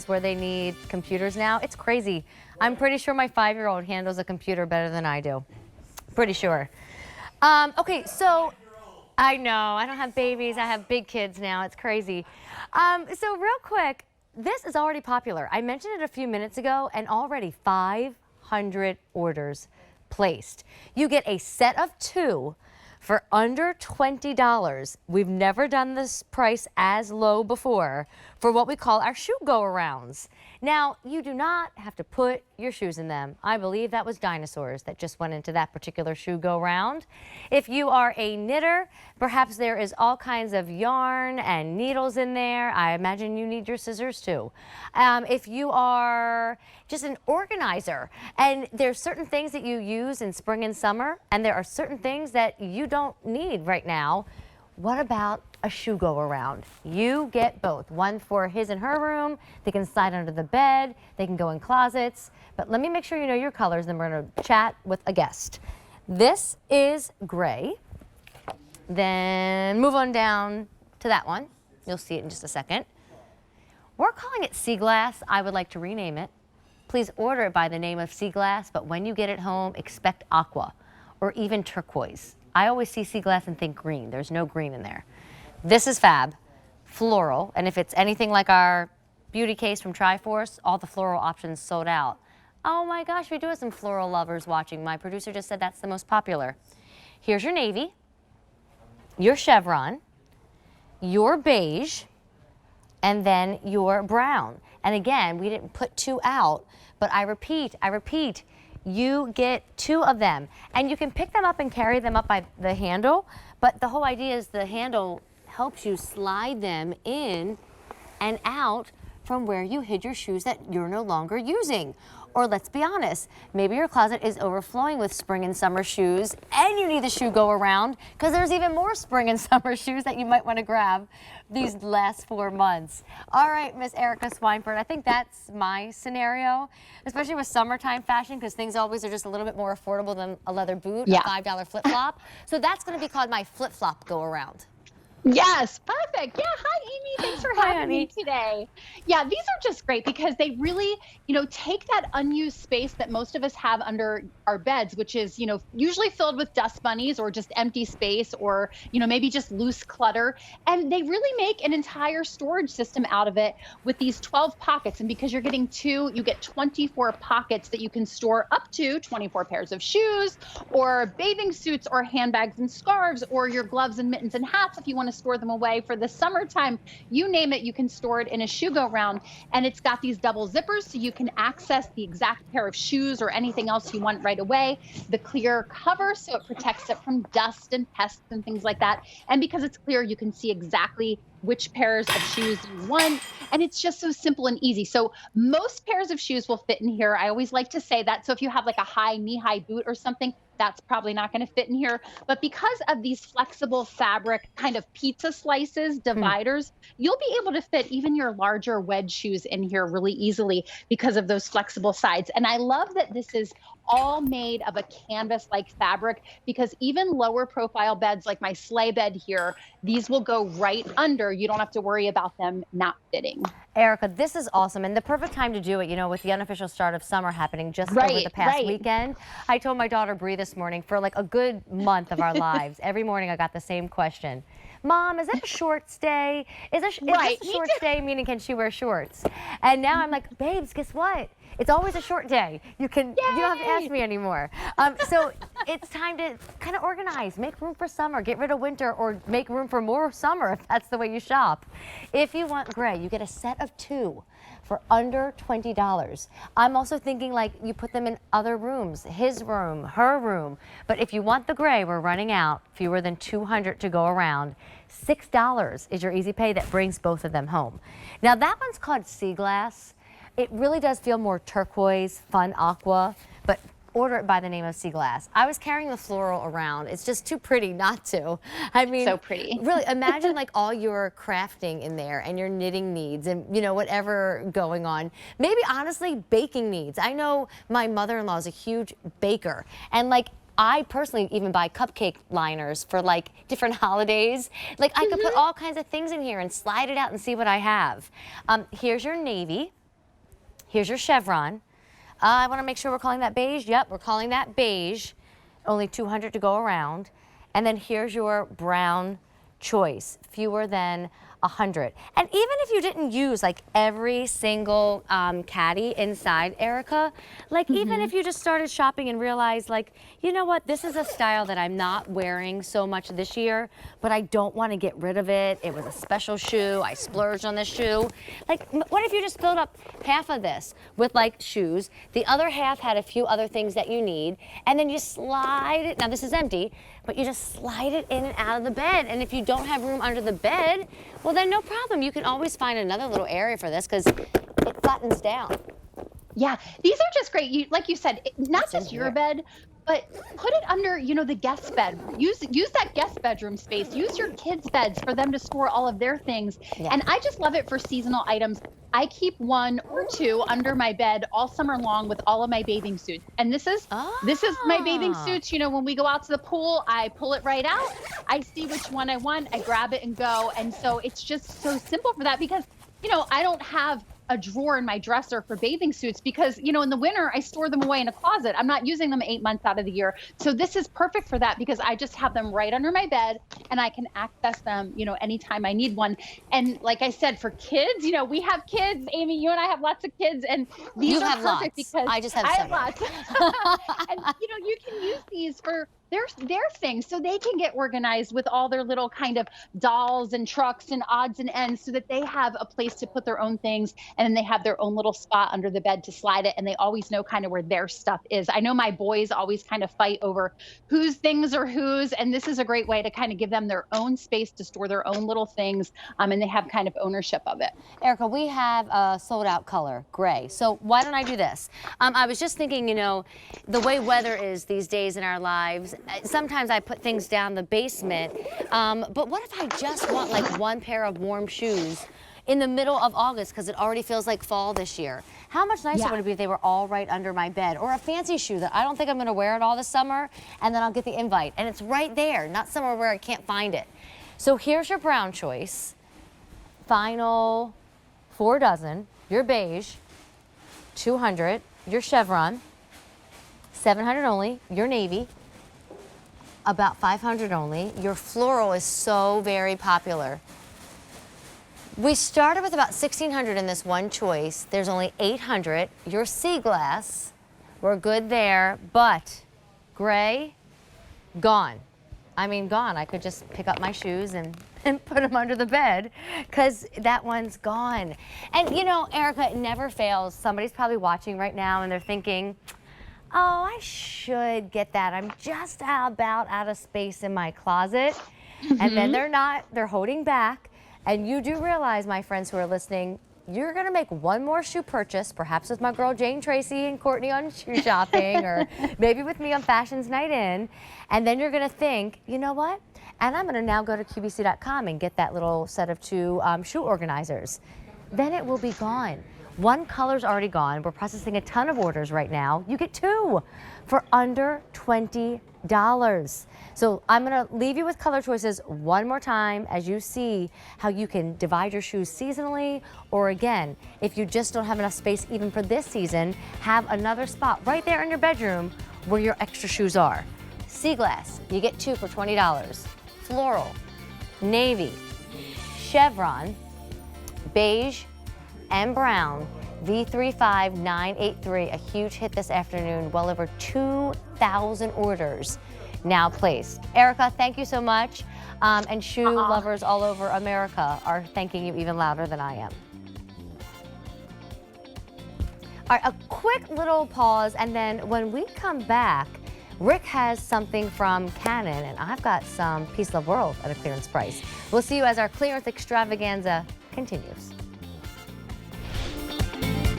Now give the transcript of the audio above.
times where they need computers now. It's crazy. I'm pretty sure my 5-year-old handles a computer better than I do. Pretty sure. Okay, so I know, I don't have babies, I have big kids now, it's crazy. So real quick, this is already popular. I mentioned it a few minutes ago and already 500 orders placed. You get a set of 2 for under $20. We've never done this price as low before for what we call our shoe go-arounds. Now, you do not have to put your shoes in them. I believe that was dinosaurs that just went into that particular shoe go-round. If you are a knitter, perhaps there is all kinds of yarn and needles in there. I imagine you need your scissors too. If you are just an organizer and there's certain things that you use in spring and summer and there are certain things that you don't need right now, what about a shoe go around? You get both. One for his and her room. They can slide under the bed. They can go in closets. But let me make sure you know your colors, then we're going to chat with a guest. This is gray. Then move on down to that one. You'll see it in just a second. We're calling it sea glass. I would like to rename it. Please order it by the name of sea glass, but when you get it home, expect aqua or even turquoise. I always see sea glass and think green. There's no green in there. This is fab, floral, and if it's anything like our beauty case from Triforce, all the floral options sold out. Oh my gosh, we do have some floral lovers watching. My producer just said that's the most popular. Here's your navy, your chevron, your beige, and then your brown. And again, we didn't put 2 out, but I repeat, you get 2 of them. And you can pick them up and carry them up by the handle, but the whole idea is the handle helps you slide them in and out from where you hid your shoes that you're no longer using. Or let's be honest, maybe your closet is overflowing with spring and summer shoes and you need the shoe go around because there's even more spring and summer shoes that you might want to grab these last 4 months. All right, Miss Erica Swineford, I think that's my scenario, especially with summertime fashion because things always are just a little bit more affordable than a leather boot, a $5 flip-flop. So that's going to be called my flip-flop go around. Yes, perfect. Yeah, hi Amy, thanks for having me today. Yeah, these are just great because they really, take that unused space that most of us have under our beds, which is, usually filled with dust bunnies or just empty space or, maybe just loose clutter. And they really make an entire storage system out of it with these 12 pockets. And because you're getting 2, you get 24 pockets that you can store up to 24 pairs of shoes or bathing suits or handbags and scarves or your gloves and mittens and hats if you want to store them away for the summertime. You name it, you can store it in a shoe go round. And it's got these double zippers so you can access the exact pair of shoes or anything else you want right away. The clear cover so it protects it from dust and pests and things like that. And because it's clear, you can see exactly which pairs of shoes you want. And it's just so simple and easy. So most pairs of shoes will fit in here. I always like to say that. So if you have like a high knee-high boot or something, that's probably not going to fit in here. But because of these flexible fabric kind of pizza slices, dividers, you'll be able to fit even your larger wedge shoes in here really easily because of those flexible sides. And I love that this is all made of a canvas-like fabric because even lower profile beds like my sleigh bed here, these will go right under. You don't have to worry about them not fitting. Erica, this is awesome and the perfect time to do it, with the unofficial start of summer happening just over the past weekend. I told my daughter Bree this morning for like a good month of our lives, every morning I got the same question. Mom, is that a shorts day? Is this a shorts day, meaning can she wear shorts? And now I'm like, babes, guess what? It's always a short day. You don't have to ask me anymore. So it's time to kind of organize, make room for summer, get rid of winter, or make room for more summer if that's the way you shop. If you want gray, you get a set of 2 for under $20. I'm also thinking like you put them in other rooms, his room, her room. But if you want the gray, we're running out, fewer than 200 to go around. $6 is your easy pay that brings both of them home. Now that one's called Sea Glass. It really does feel more turquoise, fun aqua, but order it by the name of Sea Glass. I was carrying the floral around. It's just too pretty not to. I mean, so pretty. Really, imagine like all your crafting in there and your knitting needs and, whatever going on. Maybe honestly, baking needs. I know my mother-in-law is a huge baker and like, I personally even buy cupcake liners for like different holidays. Like I could put all kinds of things in here and slide it out and see what I have. Here's your navy. Here's your chevron. I want to make sure we're calling that beige. Yep, we're calling that beige. Only 200 to go around. And then here's your brown choice, fewer than 100. And even if you didn't use like every single caddy inside, Erica, like even if you just started shopping and realized like, you know what, this is a style that I'm not wearing so much this year, but I don't want to get rid of it. It was a special shoe. I splurged on this shoe. Like, what if you just filled up half of this with like shoes, the other half had a few other things that you need, and then you slide it, now this is empty, but you just slide it in and out of the bed. And if you don't have room under the bed, well then no problem. You can always find another little area for this because it flattens down. Yeah, these are just great. Like you said, not just your bed, but put it under, the guest bed. Use that guest bedroom space. Use your kids' beds for them to store all of their things. Yeah. And I just love it for seasonal items. I keep 1 or 2 under my bed all summer long with all of my bathing suits. And this is my bathing suits. When we go out to the pool, I pull it right out. I see which one I want. I grab it and go. And so it's just so simple for that because, I don't have a drawer in my dresser for bathing suits because, in the winter, I store them away in a closet. I'm not using them 8 months out of the year. So this is perfect for that because I just have them right under my bed and I can access them, anytime I need one. And like I said, for kids, we have kids. Amy, you and I have lots of kids, and these are perfect because I just have I several. have lots. And, you can use these for their things so they can get organized with all their little kind of dolls and trucks and odds and ends so that they have a place to put their own things, and then they have their own little spot under the bed to slide it, and they always know kind of where their stuff is. I know my boys always kind of fight over whose things are whose, and this is a great way to kind of give them their own space to store their own little things, and they have kind of ownership of it. Erica, we have a sold out color, gray. So why don't I do this? I was just thinking, the way weather is these days in our lives, sometimes I put things down the basement, but what if I just want like 1 pair of warm shoes in the middle of August because it already feels like fall this year? How much nicer would it be if they were all right under my bed? Or a fancy shoe that I don't think I'm going to wear it all this summer, and then I'll get the invite, and it's right there, not somewhere where I can't find it. So here's your brown choice. Final 4 dozen, your beige, 200, your chevron, 700 only, your navy, about 500 only. Your floral is so very popular. We started with about 1,600 in this one choice. There's only 800. Your sea glass, we're good there, but gray, gone. I mean, gone. I could just pick up my shoes and put them under the bed because that one's gone. And Erica, it never fails. Somebody's probably watching right now and they're thinking, oh, I should get that. I'm just about out of space in my closet. And then they're holding back. And you do realize, my friends who are listening, you're gonna make 1 more shoe purchase, perhaps with my girl Jane Tracy and Courtney on shoe shopping, or maybe with me on Fashions Night In. And then you're gonna think, you know what? And I'm gonna now go to QVC.com and get that little set of 2 shoe organizers. Then it will be gone. 1 color's already gone. We're processing a ton of orders right now. You get 2 for under $20. So I'm gonna leave you with color choices 1 more time as you see how you can divide your shoes seasonally, or again, if you just don't have enough space even for this season, have another spot right there in your bedroom where your extra shoes are. Sea glass, you get 2 for $20. Floral, navy, chevron, beige, and brown, V35983, a huge hit this afternoon, well over 2,000 orders now placed. Erica, thank you so much. And shoe lovers all over America are thanking you even louder than I am. All right, a quick little pause, and then when we come back, Rick has something from Canon, and I've got some Peace Love World at a clearance price. We'll see you as our clearance extravaganza continues.